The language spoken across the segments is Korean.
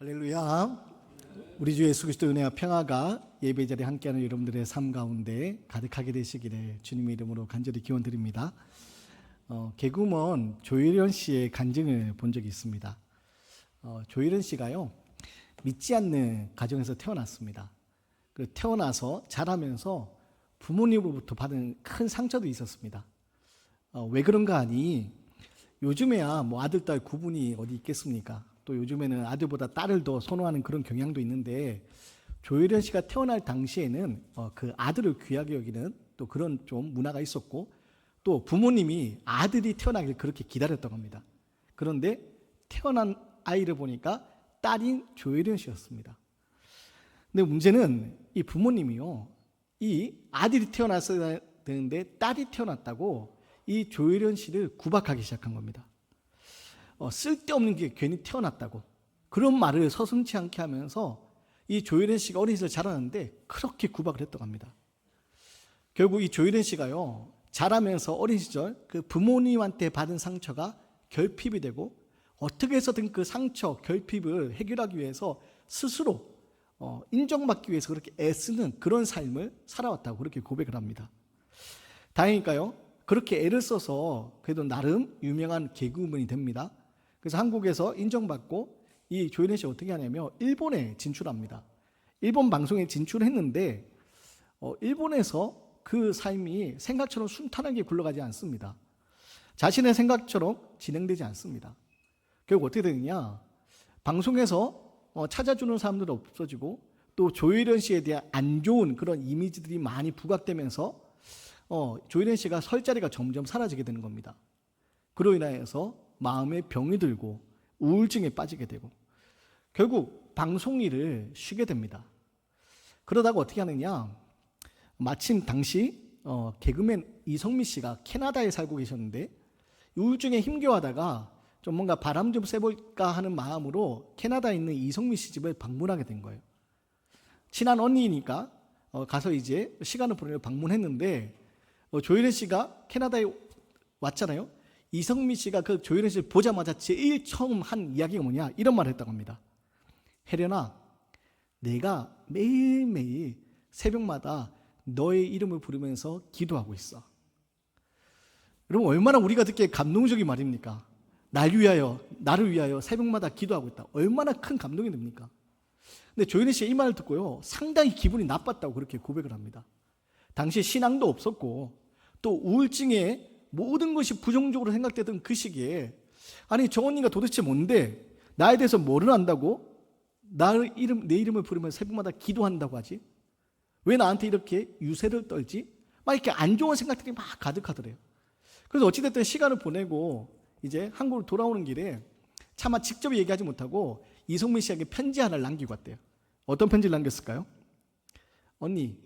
할렐루야. 우리 주 예수 그리스도의 은혜와 평화가 예배 자리에 함께하는 여러분들의 삶 가운데 가득하게 되시기를 주님의 이름으로 간절히 기원드립니다. 개그우먼 조혜련 씨의 간증을 본 적이 있습니다. 조혜련 씨가요, 믿지 않는 가정에서 태어났습니다. 태어나서 자라면서 부모님으로부터 받은 큰 상처도 있었습니다. 왜 그런가 하니 요즘에야 뭐 아들, 딸 구분이 어디 있겠습니까? 또 요즘에는 아들보다 딸을 더 선호하는 그런 경향도 있는데, 조혜련 씨가 태어날 당시에는 그 아들을 귀하게 여기는 또 그런 좀 문화가 있었고, 또 부모님이 아들이 태어나길 그렇게 기다렸던 겁니다. 그런데 태어난 아이를 보니까 딸인 조혜련 씨였습니다. 근데 문제는 이 부모님이요, 이 아들이 태어났어야 되는데 딸이 태어났다고 이 조혜련 씨를 구박하기 시작한 겁니다. 쓸데없는 게 괜히 태어났다고 그런 말을 서슴지 않게 하면서 이 조혜련 씨가 어린 시절 자라는데 그렇게 구박을 했다고 합니다. 결국 이 조혜련 씨가요, 자라면서 어린 시절 그 부모님한테 받은 상처가 결핍이 되고, 어떻게 해서든 그 상처 결핍을 해결하기 위해서 스스로 인정받기 위해서 그렇게 애쓰는 그런 삶을 살아왔다고 그렇게 고백을 합니다. 다행일까요? 그렇게 애를 써서 그래도 나름 유명한 개그우먼이 됩니다. 그래서 한국에서 인정받고 이 조혜련 씨가 어떻게 하냐면 일본에 진출합니다. 일본 방송에 진출했는데 일본에서 그 삶이 생각처럼 순탄하게 굴러가지 않습니다. 자신의 생각처럼 진행되지 않습니다. 결국 어떻게 되느냐, 방송에서 찾아주는 사람들도 없어지고, 또 조혜련 씨에 대한 안 좋은 그런 이미지들이 많이 부각되면서 조혜련 씨가 설 자리가 점점 사라지게 되는 겁니다. 그로 인하여서 마음에 병이 들고 우울증에 빠지게 되고 결국 방송 일을 쉬게 됩니다. 그러다가 어떻게 하느냐, 마침 당시 개그맨 이성미 씨가 캐나다에 살고 계셨는데 우울증에 힘겨워하다가 좀 뭔가 바람 좀 쐬볼까 하는 마음으로 캐나다에 있는 이성미 씨 집을 방문하게 된 거예요. 친한 언니니까 가서 이제 시간을 보내려 방문했는데, 조혜련 씨가 캐나다에 왔잖아요. 이성미 씨가 그 조혜련 씨를 보자마자 제일 처음 한 이야기가 뭐냐, 이런 말을 했다고 합니다. 혜련아, 내가 매일매일 새벽마다 너의 이름을 부르면서 기도하고 있어. 여러분, 얼마나 우리가 듣기에 감동적인 말입니까? 나를 위하여 새벽마다 기도하고 있다. 얼마나 큰 감동이 됩니까? 근데 조혜련 씨가 이 말을 듣고요, 상당히 기분이 나빴다고 그렇게 고백을 합니다. 당시 신앙도 없었고 또 우울증에 모든 것이 부정적으로 생각되던 그 시기에, 아니 저 언니가 도대체 뭔데 나에 대해서 뭐를 안다고 내 이름을 부르면 새벽마다 기도한다고 하지? 왜 나한테 이렇게 유세를 떨지? 막 이렇게 안 좋은 생각들이 막 가득하더래요. 그래서 어찌됐든 시간을 보내고 이제 한국으로 돌아오는 길에 차마 직접 얘기하지 못하고 이성민 씨에게 편지 하나를 남기고 왔대요. 어떤 편지를 남겼을까요? 언니,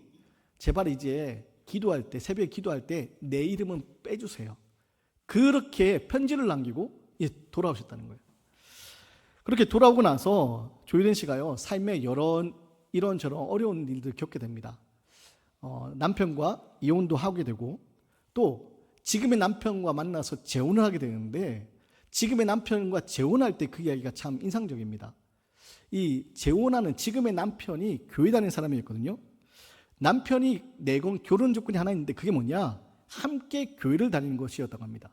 제발 이제 기도할 때, 새벽에 기도할 때 내 이름은 빼주세요. 그렇게 편지를 남기고 돌아오셨다는 거예요. 그렇게 돌아오고 나서 조혜련 씨가요, 삶에 이런저런 어려운 일들을 겪게 됩니다. 남편과 이혼도 하게 되고, 또 지금의 남편과 만나서 재혼을 하게 되는데, 지금의 남편과 재혼할 때 그 이야기가 참 인상적입니다. 이 재혼하는 지금의 남편이 교회 다니는 사람이었거든요. 남편이 내건 결혼 조건이 하나 있는데 그게 뭐냐, 함께 교회를 다니는 것이었다고 합니다.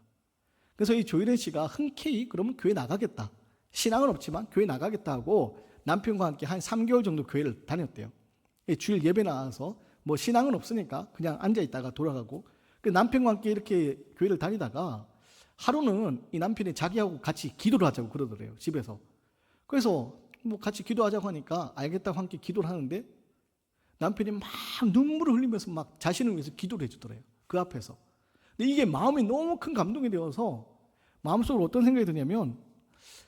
그래서 이 조혜련 씨가 흔쾌히 그러면 교회 나가겠다, 신앙은 없지만 교회 나가겠다 하고 남편과 함께 한 3개월 정도 교회를 다녔대요. 주일 예배 나와서 뭐 신앙은 없으니까 그냥 앉아있다가 돌아가고, 그 남편과 함께 이렇게 교회를 다니다가 하루는 이 남편이 자기하고 같이 기도를 하자고 그러더래요, 집에서. 그래서 뭐 같이 기도하자고 하니까 알겠다고 함께 기도를 하는데, 남편이 막 눈물을 흘리면서 막 자신을 위해서 기도를 해주더래요, 그 앞에서. 근데 이게 마음이 너무 큰 감동이 되어서 마음속으로 어떤 생각이 드냐면,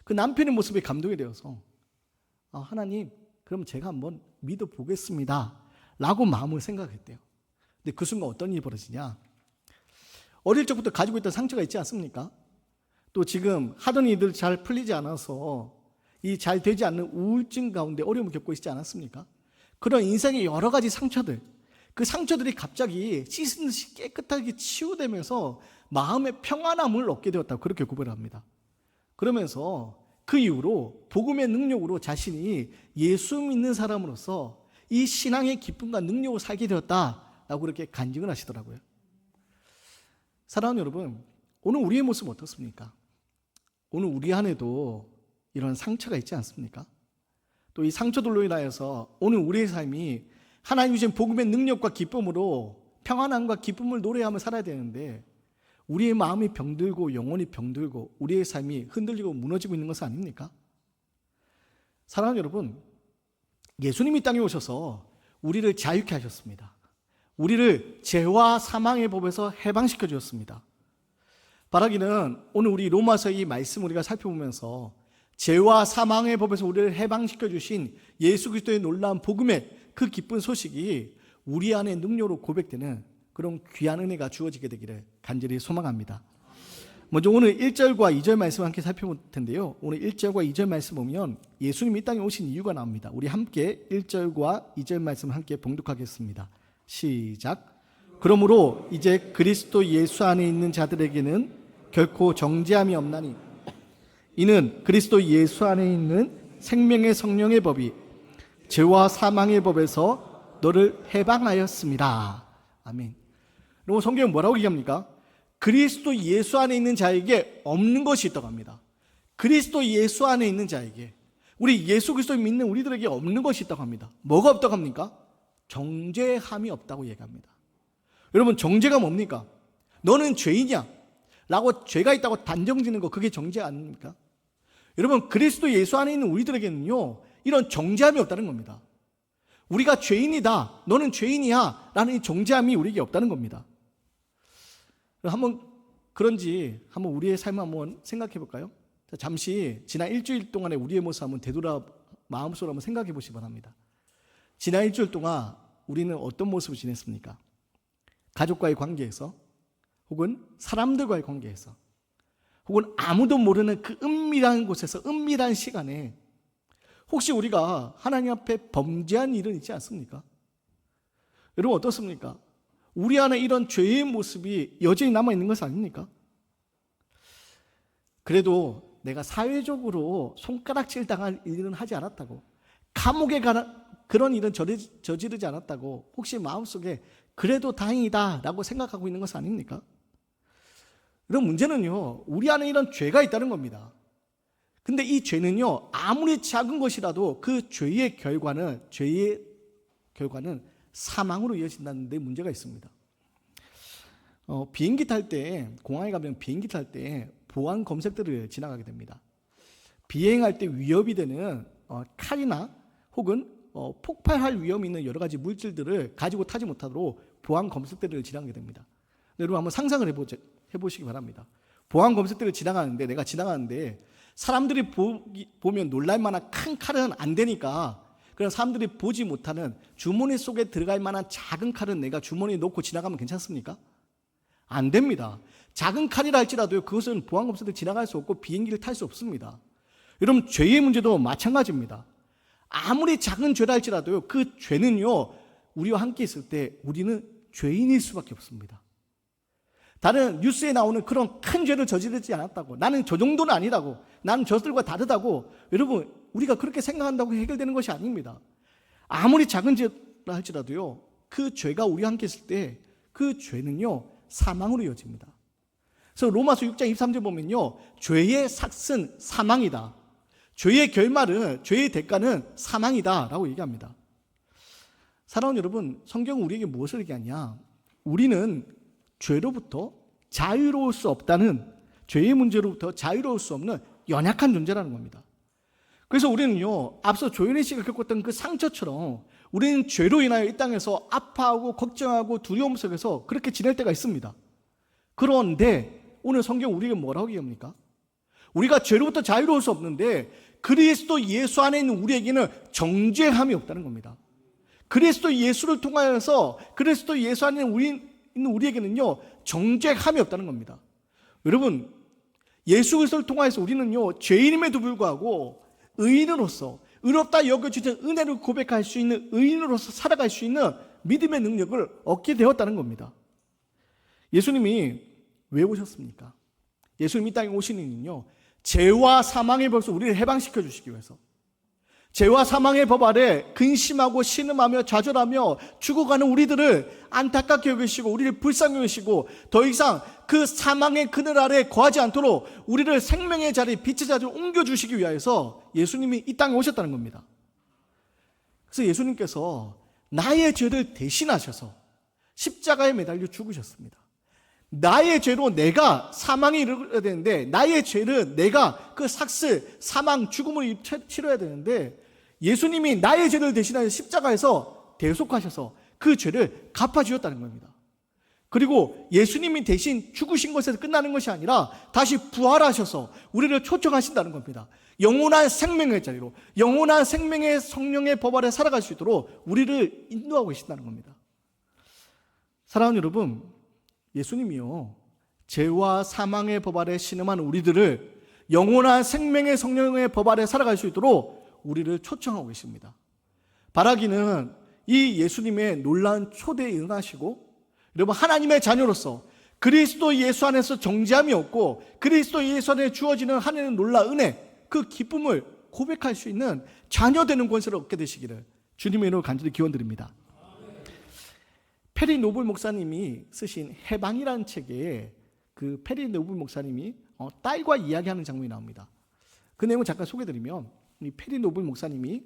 그 남편의 모습에 감동이 되어서 하나님, 그럼 제가 한번 믿어보겠습니다 라고 마음을 생각했대요. 근데 그 순간 어떤 일이 벌어지냐, 어릴 적부터 가지고 있던 상처가 있지 않습니까? 또 지금 하던 일들 잘 풀리지 않아서 이 잘 되지 않는 우울증 가운데 어려움을 겪고 있지 않았습니까? 그런 인생의 여러 가지 상처들, 그 상처들이 갑자기 씻은 듯이 깨끗하게 치유되면서 마음의 평안함을 얻게 되었다고 그렇게 고백을 합니다. 그러면서 그 이후로 복음의 능력으로 자신이 예수 믿는 사람으로서 이 신앙의 기쁨과 능력을 살게 되었다라고 그렇게 간증을 하시더라고요. 사랑하는 여러분, 오늘 우리의 모습은 어떻습니까? 오늘 우리 안에도 이런 상처가 있지 않습니까? 또 이 상처들로 인하여서 오늘 우리의 삶이 하나님 주신 복음의 능력과 기쁨으로 평안함과 기쁨을 노래하며 살아야 되는데 우리의 마음이 병들고 영혼이 병들고 우리의 삶이 흔들리고 무너지고 있는 것은 아닙니까? 사랑하는 여러분, 예수님이 땅에 오셔서 우리를 자유케 하셨습니다. 우리를 죄와 사망의 법에서 해방시켜 주셨습니다. 바라기는 오늘 우리 로마서 이 말씀 우리가 살펴보면서 죄와 사망의 법에서 우리를 해방시켜 주신 예수 그리스도의 놀라운 복음의 그 기쁜 소식이 우리 안에 능력으로 고백되는 그런 귀한 은혜가 주어지게 되기를 간절히 소망합니다. 먼저 오늘 1절과 2절 말씀을 함께 살펴볼 텐데요. 오늘 1절과 2절 말씀 보면 예수님이 이 땅에 오신 이유가 나옵니다. 우리 함께 1절과 2절 말씀을 함께 봉독하겠습니다. 시작. 그러므로 이제 그리스도 예수 안에 있는 자들에게는 결코 정죄함이 없나니 이는 그리스도 예수 안에 있는 생명의 성령의 법이 죄와 사망의 법에서 너를 해방하였습니다. 아멘. 그리고 성경은 뭐라고 얘기합니까? 그리스도 예수 안에 있는 자에게 없는 것이 있다고 합니다. 그리스도 예수 안에 있는 자에게, 우리 예수 그리스도를 믿는 우리들에게 없는 것이 있다고 합니다. 뭐가 없다고 합니까? 정죄함이 없다고 얘기합니다. 여러분, 정죄가 뭡니까? 너는 죄인이야 라고 죄가 있다고 단정짓는 거, 그게 정죄 아닙니까? 여러분, 그리스도 예수 안에 있는 우리들에게는요 이런 정죄함이 없다는 겁니다. 우리가 죄인이다, 너는 죄인이야 라는 이 정죄함이 우리에게 없다는 겁니다. 그런지 한번 우리의 삶을 한번 생각해 볼까요? 잠시 지난 일주일 동안의 우리의 모습 한번 되돌아 마음속으로 한번 생각해 보시기 바랍니다. 지난 일주일 동안 우리는 어떤 모습을 지냈습니까? 가족과의 관계에서, 혹은 사람들과의 관계에서, 혹은 아무도 모르는 그 은밀한 곳에서, 은밀한 시간에 혹시 우리가 하나님 앞에 범죄한 일은 있지 않습니까? 여러분 어떻습니까? 우리 안에 이런 죄의 모습이 여전히 남아있는 것은 아닙니까? 그래도 내가 사회적으로 손가락질 당할 일은 하지 않았다고, 감옥에 그런 일은 저지르지 않았다고 혹시 마음속에 그래도 다행이다 라고 생각하고 있는 것은 아닙니까? 이런 문제는요 우리 안에 이런 죄가 있다는 겁니다. 근데 이 죄는요 아무리 작은 것이라도 그 죄의 결과는 사망으로 이어진다는 데 문제가 있습니다. 비행기 탈 때, 공항에 가면 비행기 탈 때 보안 검색대를 지나가게 됩니다. 비행할 때 위협이 되는 칼이나 혹은 폭발할 위험이 있는 여러 가지 물질들을 가지고 타지 못하도록 보안 검색대를 지나가게 됩니다. 여러분 한번 상상을 해보시기 바랍니다. 보안 검색대를 지나가는데, 내가 지나가는데 사람들이 보면 놀랄 만한 큰 칼은 안 되니까 그런 사람들이 보지 못하는 주머니 속에 들어갈 만한 작은 칼은 내가 주머니에 넣고 지나가면 괜찮습니까? 안 됩니다. 작은 칼이라 할지라도 그것은 보안 검색대 지나갈 수 없고 비행기를 탈 수 없습니다. 여러분 죄의 문제도 마찬가지입니다. 아무리 작은 죄라 할지라도 그 죄는요 우리와 함께 있을 때 우리는 죄인일 수밖에 없습니다. 다른 뉴스에 나오는 그런 큰 죄를 저지르지 않았다고, 나는 저 정도는 아니라고, 나는 저들과 다르다고, 여러분 우리가 그렇게 생각한다고 해결되는 것이 아닙니다. 아무리 작은 죄라 할지라도요 그 죄가 우리와 함께 있을 때 그 죄는요 사망으로 이어집니다. 그래서 로마서 6장 23절 보면요 죄의 삭은 사망이다, 죄의 결말은, 죄의 대가는 사망이다 라고 얘기합니다. 사랑하는 여러분, 성경은 우리에게 무엇을 얘기하냐? 우리는 죄로부터 자유로울 수 없다는, 죄의 문제로부터 자유로울 수 없는 연약한 존재라는 겁니다. 그래서 우리는요 앞서 조현희 씨가 겪었던 그 상처처럼 우리는 죄로 인하여 이 땅에서 아파하고 걱정하고 두려움 속에서 그렇게 지낼 때가 있습니다. 그런데 오늘 성경 우리에게 뭐라고 얘기합니까? 우리가 죄로부터 자유로울 수 없는데 그리스도 예수 안에 있는 우리에게는 정죄함이 없다는 겁니다. 그리스도 예수를 통하여서 그리스도 예수 안에 있는 우리에게는요 정죄함이 없다는 겁니다. 여러분 예수 그리스도를 통하여서 우리는요 죄인임에도 불구하고 의인으로서, 의롭다 여겨주신 은혜를 고백할 수 있는 의인으로서 살아갈 수 있는 믿음의 능력을 얻게 되었다는 겁니다. 예수님이 왜 오셨습니까? 예수님이 이 땅에 오신 이유는요 죄와 사망의 법에서 우리를 해방시켜 주시기 위해서, 죄와 사망의 법 아래 근심하고 신음하며 좌절하며 죽어가는 우리들을 안타깝게 여기시고 우리를 불쌍히 여기시고 더 이상 그 사망의 그늘 아래 거하지 않도록 우리를 생명의 자리, 빛의 자리로 옮겨주시기 위하여서 예수님이 이 땅에 오셨다는 겁니다. 그래서 예수님께서 나의 죄를 대신하셔서 십자가에 매달려 죽으셨습니다. 나의 죄로 내가 사망에 이르러야 되는데, 나의 죄를 내가 그 삭슬, 사망, 죽음을 치러야 되는데, 예수님이 나의 죄를 대신하여 십자가에서 대속하셔서 그 죄를 갚아주셨다는 겁니다. 그리고 예수님이 대신 죽으신 것에서 끝나는 것이 아니라 다시 부활하셔서 우리를 초청하신다는 겁니다. 영원한 생명의 자리로, 영원한 생명의 성령의 법 아래 살아갈 수 있도록 우리를 인도하고 계신다는 겁니다. 사랑하는 여러분, 예수님이요, 죄와 사망의 법 아래 신음한 우리들을 영원한 생명의 성령의 법 아래 살아갈 수 있도록 우리를 초청하고 계십니다. 바라기는 이 예수님의 놀라운 초대에 응하시고, 여러분, 하나님의 자녀로서 그리스도 예수 안에서 정죄함이 없고 그리스도 예수 안에 주어지는 하나님의 놀라운 은혜, 그 기쁨을 고백할 수 있는 자녀되는 권세를 얻게 되시기를 주님의 이름으로 간절히 기원드립니다. 페리 노블 목사님이 쓰신 해방이라는 책에 그 페리 노블 목사님이 딸과 이야기하는 장면이 나옵니다. 그 내용을 잠깐 소개해드리면, 이 페리 노블 목사님이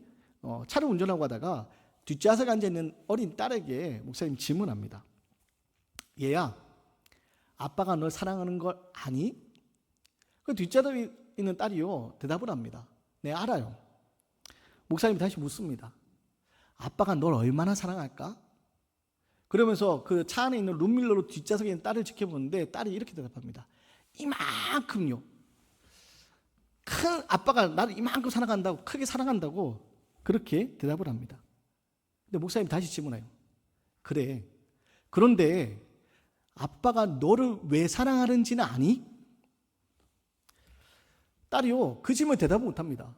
차를 운전하고 하다가 뒷좌석에 앉아있는 어린 딸에게 목사님 질문합니다. 얘야, 아빠가 널 사랑하는 걸 아니? 그 뒷좌석에 있는 딸이요, 대답을 합니다. 네, 알아요. 목사님이 다시 묻습니다. 아빠가 널 얼마나 사랑할까? 그러면서 그 차 안에 있는 룸밀러로 뒷좌석에 있는 딸을 지켜보는데 딸이 이렇게 대답합니다. 이만큼요. 큰 아빠가 나를 이만큼 사랑한다고, 크게 사랑한다고 그렇게 대답을 합니다. 근데 목사님 다시 질문해요. 그래, 그런데 아빠가 너를 왜 사랑하는지는 아니? 딸이요, 그 질문에 대답을 못합니다.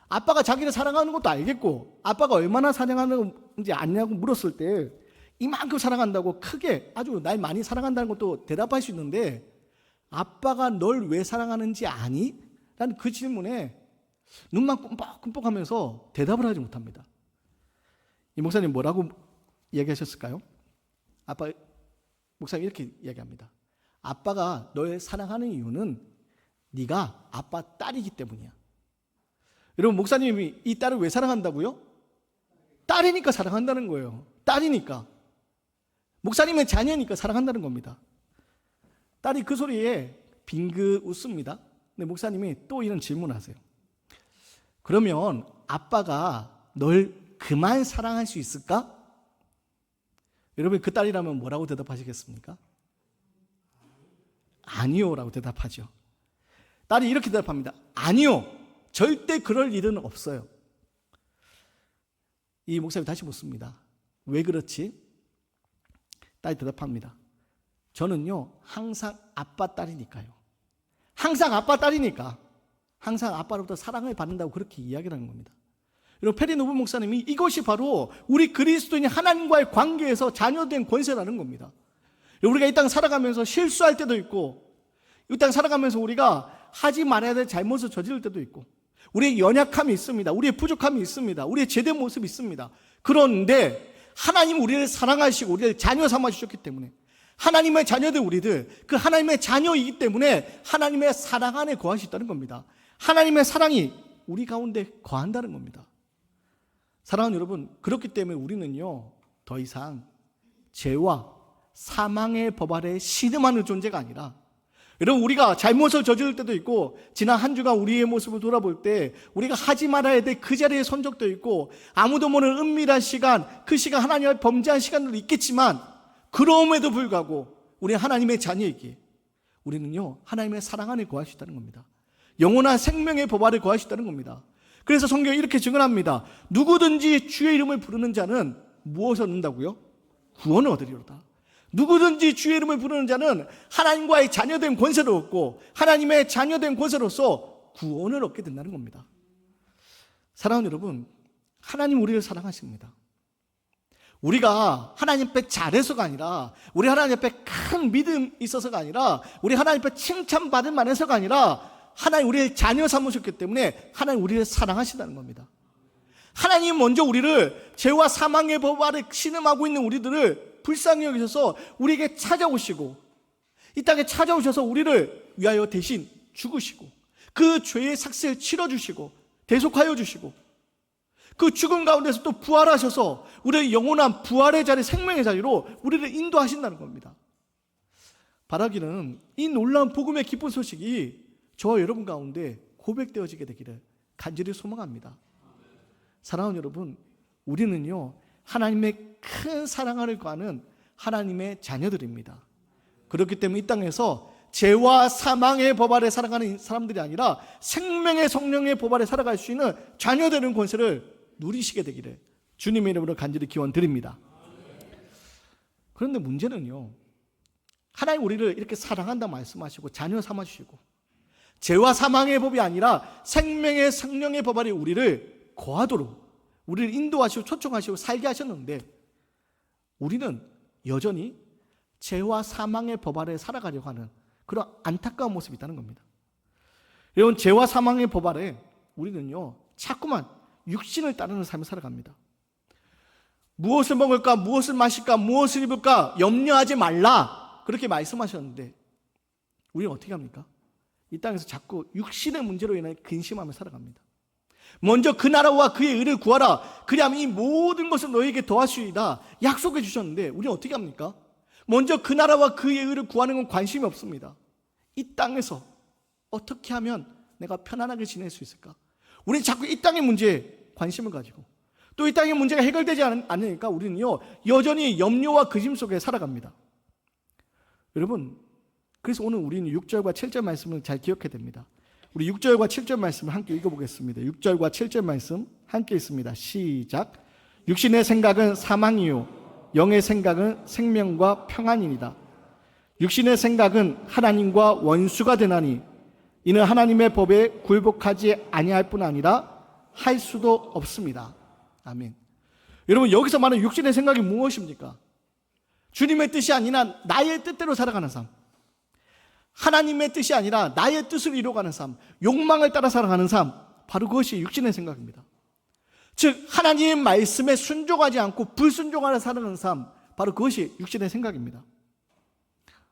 아빠가 자기를 사랑하는 것도 알겠고 아빠가 얼마나 사랑하는지 아냐고 물었을 때 이만큼 사랑한다고 크게 아주 날 많이 사랑한다는 것도 대답할 수 있는데, 아빠가 널 왜 사랑하는지 아니? 라는 그 질문에 눈만 끔뻑끔뻑하면서 대답을 하지 못합니다. 이 목사님 뭐라고 이야기하셨을까요? 목사님 이렇게 이야기합니다. 아빠가 널 사랑하는 이유는 네가 아빠 딸이기 때문이야. 여러분, 목사님이 이 딸을 왜 사랑한다고요? 딸이니까 사랑한다는 거예요. 딸이니까. 목사님의 자녀니까 사랑한다는 겁니다. 딸이 그 소리에 빙긋 웃습니다. 근데 목사님이 또 이런 질문을 하세요. 그러면 아빠가 널 그만 사랑할 수 있을까? 여러분, 그 딸이라면 뭐라고 대답하시겠습니까? 아니요 라고 대답하죠. 딸이 이렇게 대답합니다. 아니요, 절대 그럴 일은 없어요. 이 목사님이 다시 묻습니다. 왜 그렇지? 딸이 대답합니다. 저는요, 항상 아빠 딸이니까요. 항상 아빠 딸이니까, 항상 아빠로부터 사랑을 받는다고 그렇게 이야기를 하는 겁니다. 여러분, 페리 노블 목사님이 이것이 바로 우리 그리스도인이 하나님과의 관계에서 자녀된 권세라는 겁니다. 우리가 이 땅 살아가면서 실수할 때도 있고, 이 땅 살아가면서 우리가 하지 말아야 될 잘못을 저지를 때도 있고, 우리의 연약함이 있습니다. 우리의 부족함이 있습니다. 우리의 제된 모습이 있습니다. 그런데 하나님 우리를 사랑하시고 우리를 자녀 삼아 주셨기 때문에, 하나님의 자녀들 우리들, 그 하나님의 자녀이기 때문에 하나님의 사랑 안에 거할 수 있다는 겁니다. 하나님의 사랑이 우리 가운데 거한다는 겁니다. 사랑하는 여러분, 그렇기 때문에 우리는요, 더 이상 죄와 사망의 법 아래 신음하는 존재가 아니라, 여러분, 우리가 잘못을 저지를 때도 있고, 지난 한 주간 우리의 모습을 돌아볼 때 우리가 하지 말아야 될 그 자리에 선 적도 있고, 아무도 모르는 은밀한 시간, 그 시간 하나님을 범죄한 시간들도 있겠지만, 그럼에도 불구하고 우리 하나님의 자녀이기에 우리는요, 하나님의 사랑 안에 거할 수 있다는 겁니다. 영원한 생명의 법 아래 거할 수 있다는 겁니다. 그래서 성경이 이렇게 증언합니다. 누구든지 주의 이름을 부르는 자는 무엇을 얻는다고요? 구원을 얻으리로다. 누구든지 주의 이름을 부르는 자는 하나님과의 자녀된 권세를 얻고 하나님의 자녀된 권세로서 구원을 얻게 된다는 겁니다. 사랑하는 여러분, 하나님 우리를 사랑하십니다. 우리가 하나님 앞에 잘해서가 아니라, 우리 하나님 앞에 큰 믿음이 있어서가 아니라, 우리 하나님 앞에 칭찬받을 만해서가 아니라, 하나님 우리를 자녀 삼으셨기 때문에 하나님 우리를 사랑하신다는 겁니다. 하나님 먼저 우리를 죄와 사망의 법 아래 신음하고 있는 우리들을 불쌍히 여기셔서 우리에게 찾아오시고 이 땅에 찾아오셔서 우리를 위하여 대신 죽으시고 그 죄의 삭스를 치러주시고 대속하여 주시고 그 죽음 가운데서 또 부활하셔서 우리의 영원한 부활의 자리, 생명의 자리로 우리를 인도하신다는 겁니다. 바라기는 이 놀라운 복음의 기쁜 소식이 저와 여러분 가운데 고백되어지게 되기를 간절히 소망합니다. 사랑하는 여러분, 우리는요 하나님의 큰 사랑 아래 거하는 하나님의 자녀들입니다. 그렇기 때문에 이 땅에서 죄와 사망의 법 아래 살아가는 사람들이 아니라 생명의 성령의 법 아래 살아갈 수 있는 자녀되는 권세를 누리시게 되기를 주님의 이름으로 간절히 기원드립니다. 그런데 문제는요, 하나님 우리를 이렇게 사랑한다 말씀하시고 자녀 삼아주시고 죄와 사망의 법이 아니라 생명의 성령의 법 아래 우리를 거하도록 우리를 인도하시고 초청하시고 살게 하셨는데 우리는 여전히 죄와 사망의 법 아래 살아가려고 하는 그런 안타까운 모습이 있다는 겁니다. 여러분, 죄와 사망의 법 아래 우리는요 자꾸만 육신을 따르는 삶을 살아갑니다. 무엇을 먹을까, 무엇을 마실까, 무엇을 입을까 염려하지 말라 그렇게 말씀하셨는데 우리는 어떻게 합니까? 이 땅에서 자꾸 육신의 문제로 인해 근심하며 살아갑니다. 먼저 그 나라와 그의 의를 구하라 그리하면 이 모든 것을 너희에게 더하시리라 약속해 주셨는데 우리는 어떻게 합니까? 먼저 그 나라와 그의 의를 구하는 건 관심이 없습니다. 이 땅에서 어떻게 하면 내가 편안하게 지낼 수 있을까? 우리는 자꾸 이 땅의 문제에 관심을 가지고 또 이 땅의 문제가 해결되지 않으니까 우리는요 여전히 염려와 근심 속에 살아갑니다. 여러분, 그래서 오늘 우리는 6절과 7절 말씀을 잘 기억해야 됩니다. 우리 6절과 7절 말씀을 함께 읽어보겠습니다. 6절과 7절 말씀 함께 읽습니다. 시작. 육신의 생각은 사망이요 영의 생각은 생명과 평안이니라. 육신의 생각은 하나님과 원수가 되나니 이는 하나님의 법에 굴복하지 아니할 뿐 아니라 할 수도 없습니다. 아멘. 여러분, 여기서 말하는 육신의 생각이 무엇입니까? 주님의 뜻이 아니라 나의 뜻대로 살아가는 삶, 하나님의 뜻이 아니라 나의 뜻을 이루어가는 삶, 욕망을 따라 살아가는 삶, 바로 그것이 육신의 생각입니다. 즉 하나님의 말씀에 순종하지 않고 불순종하며 살아가는 삶, 바로 그것이 육신의 생각입니다.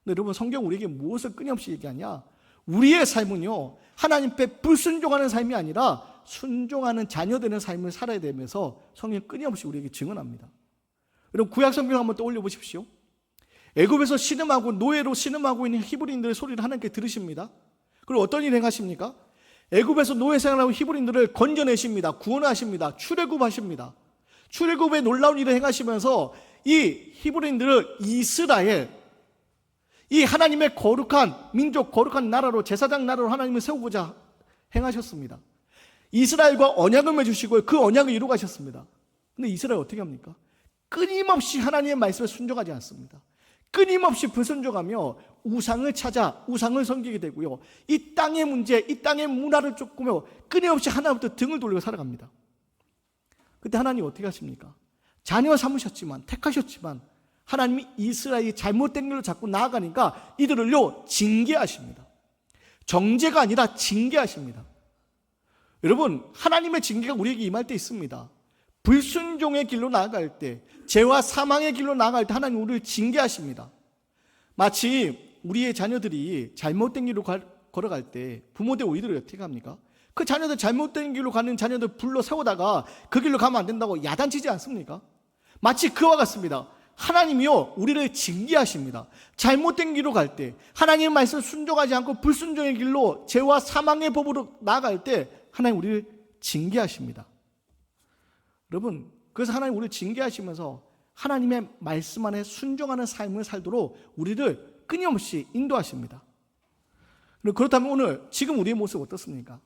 근데 여러분, 성경 우리에게 무엇을 끊임없이 얘기하냐? 우리의 삶은요 하나님께 불순종하는 삶이 아니라 순종하는 자녀되는 삶을 살아야 되면서 성경이 끊임없이 우리에게 증언합니다. 여러분, 구약 성경 한번 떠올려 보십시오. 애굽에서 신음하고 노예로 신음하고 있는 히브리인들의 소리를 하나님께 들으십니다. 그리고 어떤 일을 행하십니까? 애굽에서 노예 생활하고 히브리인들을 건져내십니다. 구원하십니다. 출애굽하십니다. 출애굽의 놀라운 일을 행하시면서 이 히브리인들을 이스라엘, 이 하나님의 거룩한 민족, 거룩한 나라로, 제사장 나라로 하나님을 세우고자 행하셨습니다. 이스라엘과 언약을 맺으시고 그 언약을 이루어 가셨습니다. 근데 이스라엘 어떻게 합니까? 끊임없이 하나님의 말씀에 순종하지 않습니다. 끊임없이 불순종하며 우상을 찾아 우상을 섬기게 되고요, 이 땅의 문제, 이 땅의 문화를 쫓으며 끊임없이 하나님부터 등을 돌리고 살아갑니다. 그때 하나님 어떻게 하십니까? 자녀 삼으셨지만, 택하셨지만 하나님이 이스라엘이 잘못된 길로 자꾸 나아가니까 이들을요 징계하십니다. 정죄가 아니라 징계하십니다. 여러분, 하나님의 징계가 우리에게 임할 때 있습니다. 불순종의 길로 나아갈 때, 죄와 사망의 길로 나아갈 때 하나님 우리를 징계하십니다. 마치 우리의 자녀들이 잘못된 길로 걸어갈 때 부모들 이들을 어떻게 합니까? 그 자녀들 잘못된 길로 가는 자녀들 불러 세우다가 그 길로 가면 안 된다고 야단치지 않습니까? 마치 그와 같습니다. 하나님이요 우리를 징계하십니다. 잘못된 길로 갈 때, 하나님의 말씀 순종하지 않고 불순종의 길로 죄와 사망의 법으로 나아갈 때 하나님 우리를 징계하십니다. 여러분, 그래서 하나님 우리를 징계하시면서 하나님의 말씀 안에 순종하는 삶을 살도록 우리를 끊임없이 인도하십니다. 그렇다면 오늘 지금 우리의 모습 어떻습니까?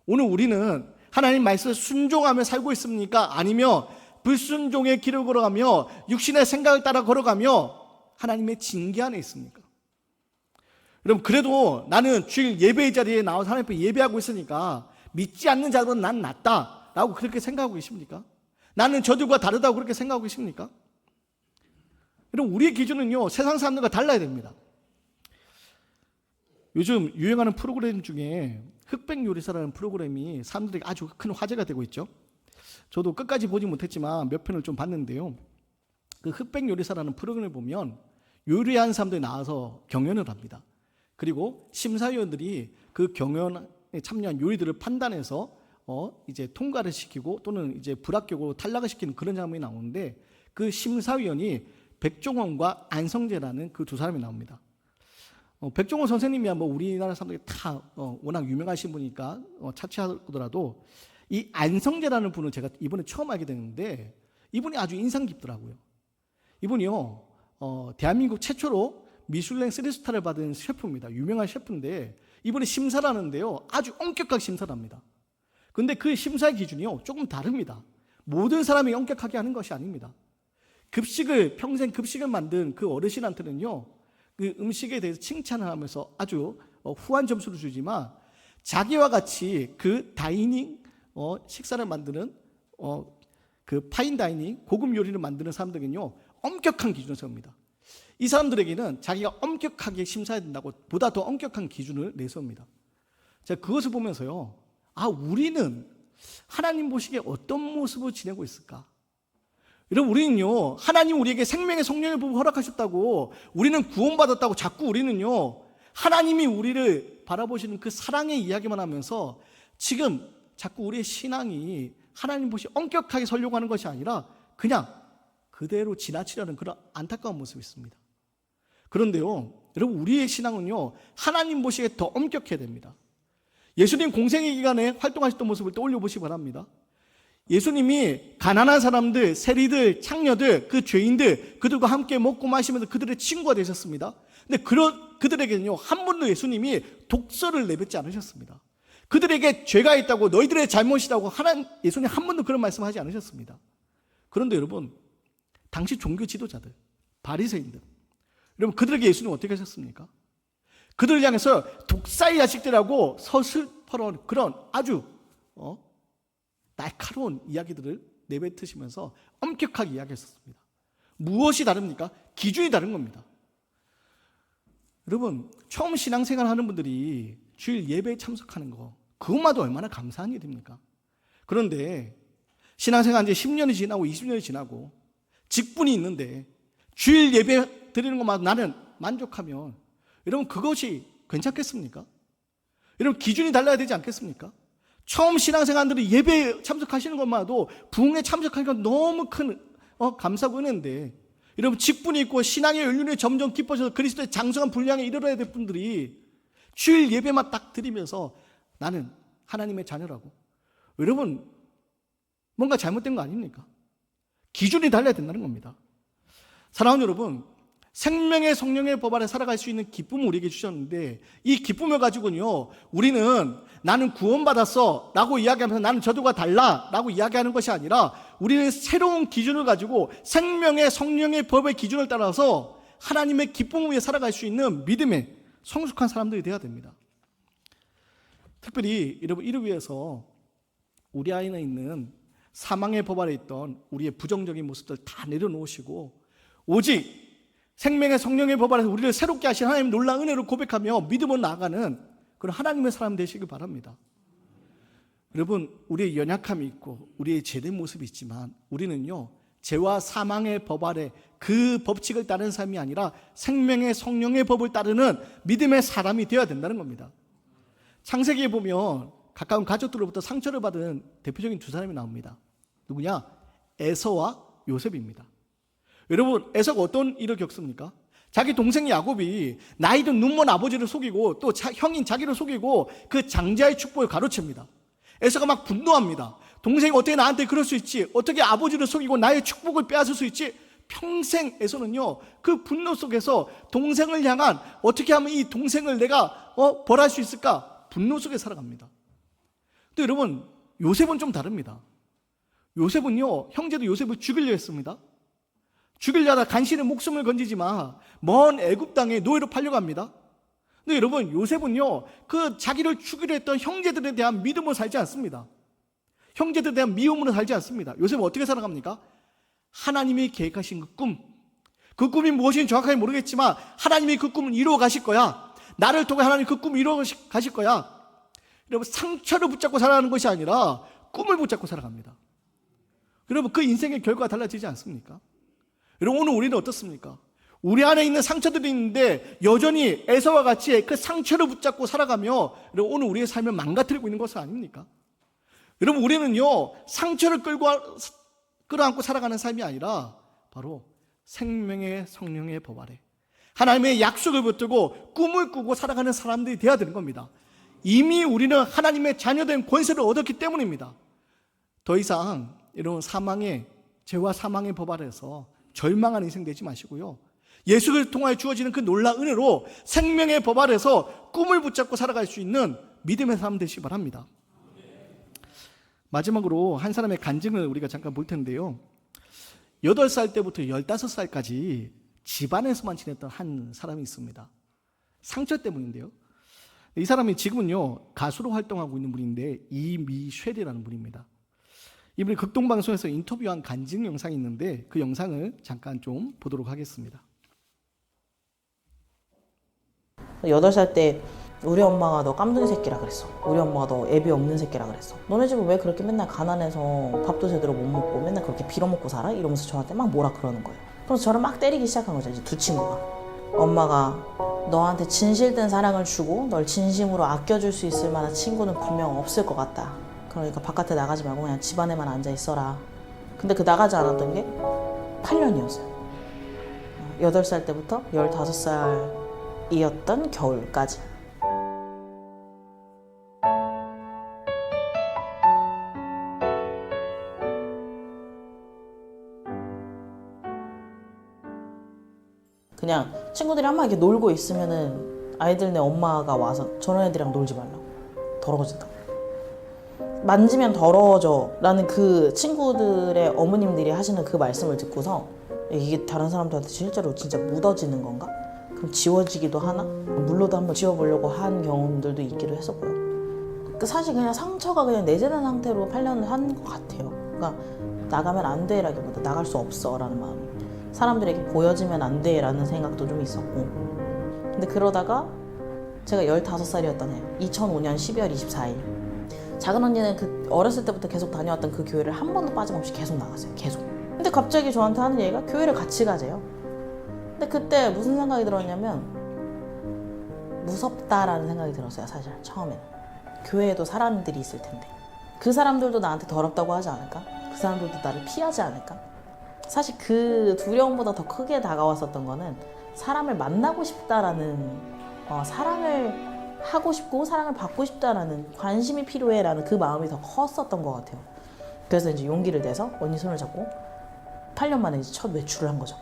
오늘 우리는 하나님 말씀에 순종하며 살고 있습니까? 아니면 불순종의 길을 걸어가며 육신의 생각을 따라 걸어가며 하나님의 징계 안에 있습니까? 여러분, 그래도 나는 주일 예배의 자리에 나와서 하나님 앞에 예배하고 있으니까 믿지 않는 자들은 난 낫다 라고 그렇게 생각하고 계십니까? 나는 저들과 다르다고 그렇게 생각하고 계십니까? 여러분, 우리의 기준은요 세상 사람들과 달라야 됩니다. 요즘 유행하는 프로그램 중에 흑백 요리사라는 프로그램이 사람들에게 아주 큰 화제가 되고 있죠. 저도 끝까지 보지 못했지만 몇 편을 좀 봤는데요. 그 흑백 요리사라는 프로그램을 보면 요리하는 사람들이 나와서 경연을 합니다. 그리고 심사위원들이 그 경연에 참여한 요리들을 판단해서 이제 통과를 시키고 또는 이제 불합격으로 탈락을 시키는 그런 장면이 나오는데, 그 심사위원이 백종원과 안성재라는 그 두 사람이 나옵니다. 백종원 선생님이야 뭐 우리나라 사람들이 다 워낙 유명하신 분이니까 차치하더라도 이 안성재라는 분을 제가 이번에 처음 알게 됐는데, 이분이 아주 인상 깊더라고요. 이분이요 대한민국 최초로 미슐랭 3스타를 받은 셰프입니다. 유명한 셰프인데 이분이 심사를 하는데요 아주 엄격하게 심사를 합니다. 근데 그 심사의 기준이요 조금 다릅니다. 모든 사람이 엄격하게 하는 것이 아닙니다. 평생 급식을 만든 그 어르신한테는요 그 음식에 대해서 칭찬을 하면서 아주 후한 점수를 주지만, 자기와 같이 그 다이닝 식사를 만드는 그 파인 다이닝 고급 요리를 만드는 사람들은요 엄격한 기준을 세웁니다. 이 사람들에게는 자기가 엄격하게 심사해야 된다고 보다 더 엄격한 기준을 내세웁니다. 제가 그것을 보면서요, 우리는 하나님 보시기에 어떤 모습을 지내고 있을까? 여러분, 우리는요 하나님 우리에게 생명의 성령의 법을 허락하셨다고, 우리는 구원받았다고 자꾸 우리는요 하나님이 우리를 바라보시는 그 사랑의 이야기만 하면서 지금 자꾸 우리의 신앙이 하나님 보시 엄격하게 서려고 하는 것이 아니라 그냥 그대로 지나치려는 그런 안타까운 모습이 있습니다. 그런데요 여러분, 우리의 신앙은요 하나님 보시기에 더 엄격해야 됩니다. 예수님 공생의 기간에 활동하셨던 모습을 떠올려 보시기 바랍니다. 예수님이 가난한 사람들, 세리들, 창녀들, 그 죄인들, 그들과 함께 먹고 마시면서 그들의 친구가 되셨습니다. 근데 그들에게는요 한 번도 예수님이 독서를 내뱉지 않으셨습니다. 그들에게 죄가 있다고, 너희들의 잘못이라고 예수님 한 번도 그런 말씀하지 않으셨습니다. 그런데 여러분, 당시 종교 지도자들, 바리새인들, 여러분 그들에게 예수님 어떻게 하셨습니까? 그들을 향해서 독사의 자식들하고 서슬퍼런 그런 아주 날카로운 이야기들을 내뱉으시면서 엄격하게 이야기했었습니다. 무엇이 다릅니까? 기준이 다른 겁니다. 여러분, 처음 신앙생활 하는 분들이 주일 예배에 참석하는 거, 그것마도 얼마나 감사한 일입니까? 그런데 신앙생활 이제 10년이 지나고 20년이 지나고 직분이 있는데 주일 예배 드리는 것만 나는 만족하면, 여러분 그것이 괜찮겠습니까? 여러분 기준이 달라야 되지 않겠습니까? 처음 신앙생활들이 예배에 참석하시는 것만도 부흥에 참석하니까 너무 큰 감사하고 은혜인데, 여러분 직분이 있고 신앙의 연륜이 점점 깊어져서 그리스도의 장성한 분량에 이르러야 될 분들이 주일 예배만 딱 드리면서 나는 하나님의 자녀라고, 여러분 뭔가 잘못된 거 아닙니까? 기준이 달라야 된다는 겁니다. 사랑하는 여러분, 생명의 성령의 법 아래 살아갈 수 있는 기쁨을 우리에게 주셨는데, 이 기쁨을 가지고는요 우리는 나는 구원받았어 라고 이야기하면서 나는 저들과 달라 라고 이야기하는 것이 아니라, 우리는 새로운 기준을 가지고 생명의 성령의 법의 기준을 따라서 하나님의 기쁨 위에 살아갈 수 있는 믿음의 성숙한 사람들이 되어야 됩니다. 특별히 여러분, 이를 위해서 우리 안에 있는 사망의 법 아래 있던 우리의 부정적인 모습들 다 내려놓으시고, 오직 생명의 성령의 법 아래서 우리를 새롭게 하신 하나님의 놀라운 은혜를 고백하며 믿음으로 나아가는 그런 하나님의 사람 되시길 바랍니다. 여러분, 우리의 연약함이 있고 우리의 죄된 모습이 있지만, 우리는요 죄와 사망의 법 아래 그 법칙을 따르는 삶이 아니라 생명의 성령의 법을 따르는 믿음의 사람이 되어야 된다는 겁니다. 창세기에 보면 가까운 가족들로부터 상처를 받은 대표적인 두 사람이 나옵니다. 누구냐? 에서와 요셉입니다. 여러분, 에서가 어떤 일을 겪습니까? 자기 동생 야곱이 나이든 눈먼 아버지를 속이고 또 형인 자기를 속이고 그 장자의 축복을 가로챕니다. 에서가 막 분노합니다. 동생이 어떻게 나한테 그럴 수 있지? 어떻게 아버지를 속이고 나의 축복을 빼앗을 수 있지? 평생 에서는요 그 분노 속에서 동생을 향한, 어떻게 하면 이 동생을 내가 벌할 수 있을까? 분노 속에 살아갑니다. 근데 여러분, 요셉은 좀 다릅니다. 요셉은요 형제도 요셉을 죽이려 했습니다. 죽이려다 간신히 목숨을 건지지만 먼 애굽 땅에 노예로 팔려갑니다. 근데 여러분, 요셉은요 그 자기를 죽이려 했던 형제들에 대한 믿음으로 살지 않습니다. 형제들에 대한 미움으로 살지 않습니다. 요셉은 어떻게 살아갑니까? 하나님이 계획하신 그 꿈이 무엇인지 정확하게 모르겠지만 하나님이 그 꿈을 이루어 가실 거야. 나를 통해 하나님 그 꿈을 이루어 가실 거야. 여러분, 상처를 붙잡고 살아가는 것이 아니라 꿈을 붙잡고 살아갑니다. 여러분, 그 인생의 결과가 달라지지 않습니까? 여러분, 오늘 우리는 어떻습니까? 우리 안에 있는 상처들이 있는데 여전히 에서와 같이 그 상처를 붙잡고 살아가며 여러분, 오늘 우리의 삶을 망가뜨리고 있는 것은 아닙니까? 여러분, 우리는요, 상처를 끌어안고 살아가는 삶이 아니라 바로 생명의 성령의 법 아래 하나님의 약속을 붙들고 꿈을 꾸고 살아가는 사람들이 되어야 되는 겁니다. 이미 우리는 하나님의 자녀된 권세를 얻었기 때문입니다. 더 이상 이런 죄와 사망의 법 아래에서 절망한 인생 되지 마시고요, 예수를 통하여 주어지는 그 놀라운 은혜로 생명의 법 아래에서 꿈을 붙잡고 살아갈 수 있는 믿음의 사람 되시기 바랍니다. 마지막으로 한 사람의 간증을 우리가 잠깐 볼 텐데요, 8살 때부터 15살까지 집안에서만 지냈던 한 사람이 있습니다. 상처 때문인데요, 이 사람이 지금은요 가수로 활동하고 있는 분인데 이미쉐리라는 분입니다. 이분이 극동방송에서 인터뷰한 간증 영상이 있는데 그 영상을 잠깐 좀 보도록 하겠습니다. 8살 때 우리 엄마가 너 깜둥이 새끼라 그랬어. 우리 엄마가 너 애비 없는 새끼라 그랬어. 너네 집은 왜 그렇게 맨날 가난해서 밥도 제대로 못 먹고 맨날 그렇게 빌어먹고 살아? 이러면서 저한테 막 뭐라 그러는 거예요. 그래서 저를 막 때리기 시작한 거죠, 이제 두 친구가. 엄마가 너한테 진실된 사랑을 주고 널 진심으로 아껴줄 수 있을 만한 친구는 분명 없을 것 같다. 그러니까 바깥에 나가지 말고 그냥 집 안에만 앉아 있어라. 근데 그 나가지 않았던 게 8년이었어요. 8살 때부터 15살이었던 겨울까지. 그냥 친구들이 한 번 이렇게 놀고 있으면은 아이들네 엄마가 와서 저런 애들이랑 놀지 말라고, 더러워진다고, 만지면 더러워져 라는 그 친구들의 어머님들이 하시는 그 말씀을 듣고서 이게 다른 사람들한테 실제로 진짜 묻어지는 건가? 그럼 지워지기도 하나? 물로도 한번 지워보려고 한 경우들도 있기도 했었고요. 사실 그냥 상처가 그냥 내재된 상태로 8년을 한 것 같아요. 그러니까 나가면 안 돼라기보다 나갈 수 없어 라는 마음이, 사람들에게 보여지면 안 돼 라는 생각도 좀 있었고. 근데 그러다가 제가 15살이었던 해, 2005년 12월 24일 작은 언니는 그 어렸을 때부터 계속 다녀왔던 그 교회를 한 번도 빠짐없이 계속 나갔어요. 계속. 근데 갑자기 저한테 하는 얘기가 교회를 같이 가재요. 근데 그때 무슨 생각이 들었냐면 무섭다라는 생각이 들었어요. 사실 처음에는 교회에도 사람들이 있을 텐데 그 사람들도 나한테 더럽다고 하지 않을까? 그 사람들도 나를 피하지 않을까? 사실 그 두려움보다 더 크게 다가왔었던 거는 사람을 만나고 싶다라는, 사랑을 하고 싶고 사랑을 받고 싶다라는, 관심이 필요해라는 그 마음이 더 컸었던 것 같아요. 그래서 이제 용기를 내서 언니 손을 잡고 8년 만에 이제 첫 외출을 한 거죠.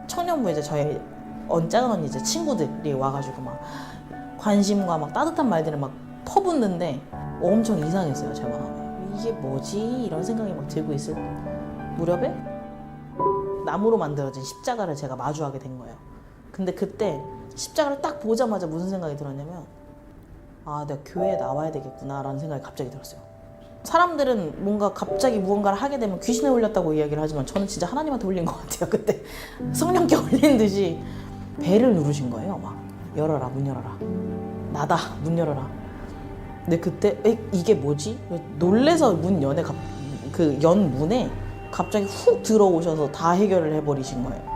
청년부에 이제 저희 작은 언니 이제 친구들이 와가지고 막 관심과 막 따뜻한 말들을 막 퍼붓는데 엄청 이상했어요, 제 마음에. 이게 뭐지? 이런 생각이 막 들고 있을 무렵에 나무로 만들어진 십자가를 제가 마주하게 된 거예요. 근데 그때 십자가를 딱 보자마자 무슨 생각이 들었냐면, 아, 내가 교회에 나와야 되겠구나 라는 생각이 갑자기 들었어요. 사람들은 뭔가 갑자기 무언가를 하게 되면 귀신에 올렸다고 이야기를 하지만 저는 진짜 하나님한테 올린 것 같아요. 그때 성령께 올린 듯이 배를 누르신 거예요. 막 열어라, 문 열어라, 나다, 문 열어라. 근데 그때 이게 뭐지? 놀래서 문 연에 그 연 문에 갑자기 훅 들어오셔서 다 해결을 해버리신 거예요.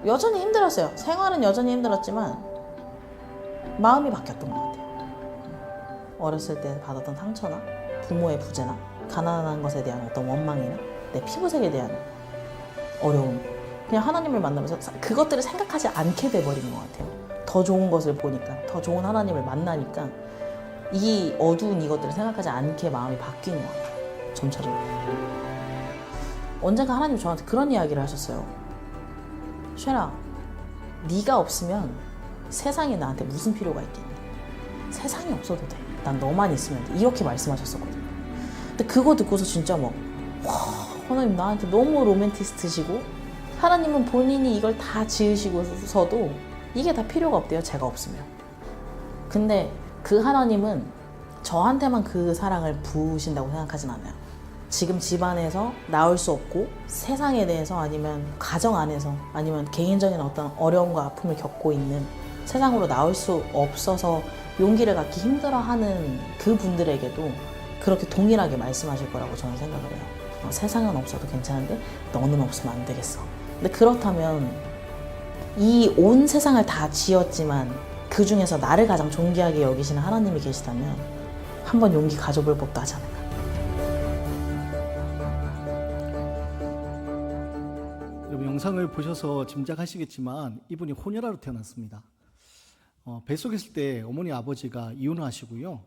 여전히 힘들었어요. 생활은 여전히 힘들었지만 마음이 바뀌었던 것 같아요. 어렸을 때 받았던 상처나 부모의 부재나 가난한 것에 대한 어떤 원망이나 내 피부색에 대한 어려움, 그냥 하나님을 만나면서 그것들을 생각하지 않게 돼버린 것 같아요. 더 좋은 것을 보니까, 더 좋은 하나님을 만나니까 이 어두운 이것들을 생각하지 않게 마음이 바뀌는 것 같아요, 점차로. 언젠가 하나님이 저한테 그런 이야기를 하셨어요. 쉐라, 네가 없으면 세상에 나한테 무슨 필요가 있겠니? 세상이 없어도 돼. 난 너만 있으면 돼. 이렇게 말씀하셨었거든요. 근데 그거 듣고서 진짜 막, 와, 하나님 나한테 너무 로맨티스트시고, 하나님은 본인이 이걸 다 지으시고서도 이게 다 필요가 없대요, 제가 없으면. 근데 그 하나님은 저한테만 그 사랑을 부으신다고 생각하진 않아요. 지금 집안에서 나올 수 없고 세상에 대해서, 아니면 가정 안에서, 아니면 개인적인 어떤 어려움과 아픔을 겪고 있는, 세상으로 나올 수 없어서 용기를 갖기 힘들어하는 그분들에게도 그렇게 동일하게 말씀하실 거라고 저는 생각을 해요. 세상은 없어도 괜찮은데 너는 없으면 안 되겠어. 근데 그렇다면 이 온 세상을 다 지었지만 그 중에서 나를 가장 존귀하게 여기시는 하나님이 계시다면 한번 용기 가져볼 법도 하지 않을까. 여러분 영상을 보셔서 짐작하시겠지만 이분이 혼혈아로 태어났습니다. 뱃속에 있을 때 어머니 아버지가 이혼을 하시고요.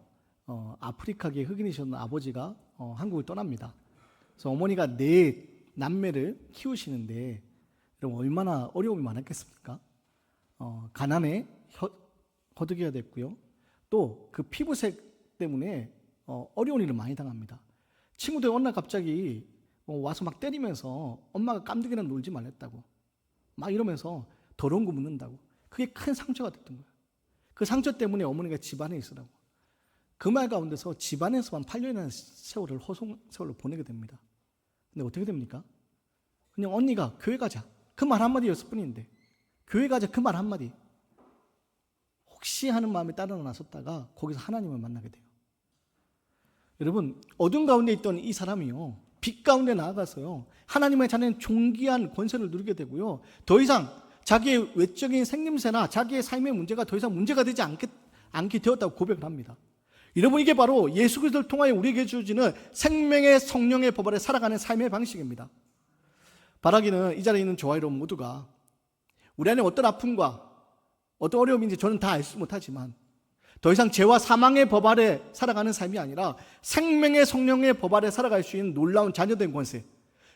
아프리카계 흑인이셨던 아버지가 한국을 떠납니다. 그래서 어머니가 4남매를 키우시는데 여러분 얼마나 어려움이 많았겠습니까? 가난에 허덕이가 됐고요. 또 그 피부색 때문에 어려운 일을 많이 당합니다. 친구들 어느 날 갑자기 와서 막 때리면서 엄마가 깜둥이랑 놀지 말랬다고 막 이러면서 더러운 거 묻는다고. 그게 큰 상처가 됐던 거예요. 그 상처 때문에 어머니가 집안에 있으라고. 그 말 가운데서 집안에서만 8년이라는 세월을 허송 세월을 보내게 됩니다. 근데 어떻게 됩니까? 그냥 언니가 교회 가자. 그 말 한마디였을 뿐인데 교회 가자 그 말 한마디 혹시 하는 마음에 따라 나섰다가 거기서 하나님을 만나게 돼요. 여러분 어둠 가운데 있던 이 사람이요 빛 가운데 나아가서요 하나님의 자녀는 존귀한 권세를 누리게 되고요 더 이상 자기의 외적인 생김새나 자기의 삶의 문제가 더 이상 문제가 되지 않게 되었다고 고백을 합니다. 여러분 이게 바로 예수 그리스도를 통하여 우리에게 주어지는 생명의 성령의 법 아래 살아가는 삶의 방식입니다. 바라기는 이 자리에 있는 저와 여러분 모두가 우리 안에 어떤 아픔과 어떤 어려움인지 저는 다 알지 못하지만 더 이상 죄와 사망의 법 아래 살아가는 삶이 아니라 생명의 성령의 법 아래 살아갈 수 있는 놀라운 자녀된 권세,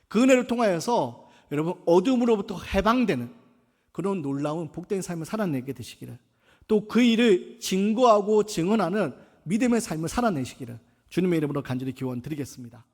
그 은혜를 통하여서 여러분 어둠으로부터 해방되는 그런 놀라운 복된 삶을 살아내게 되시기를, 또 그 일을 증거하고 증언하는 믿음의 삶을 살아내시기를 주님의 이름으로 간절히 기원드리겠습니다.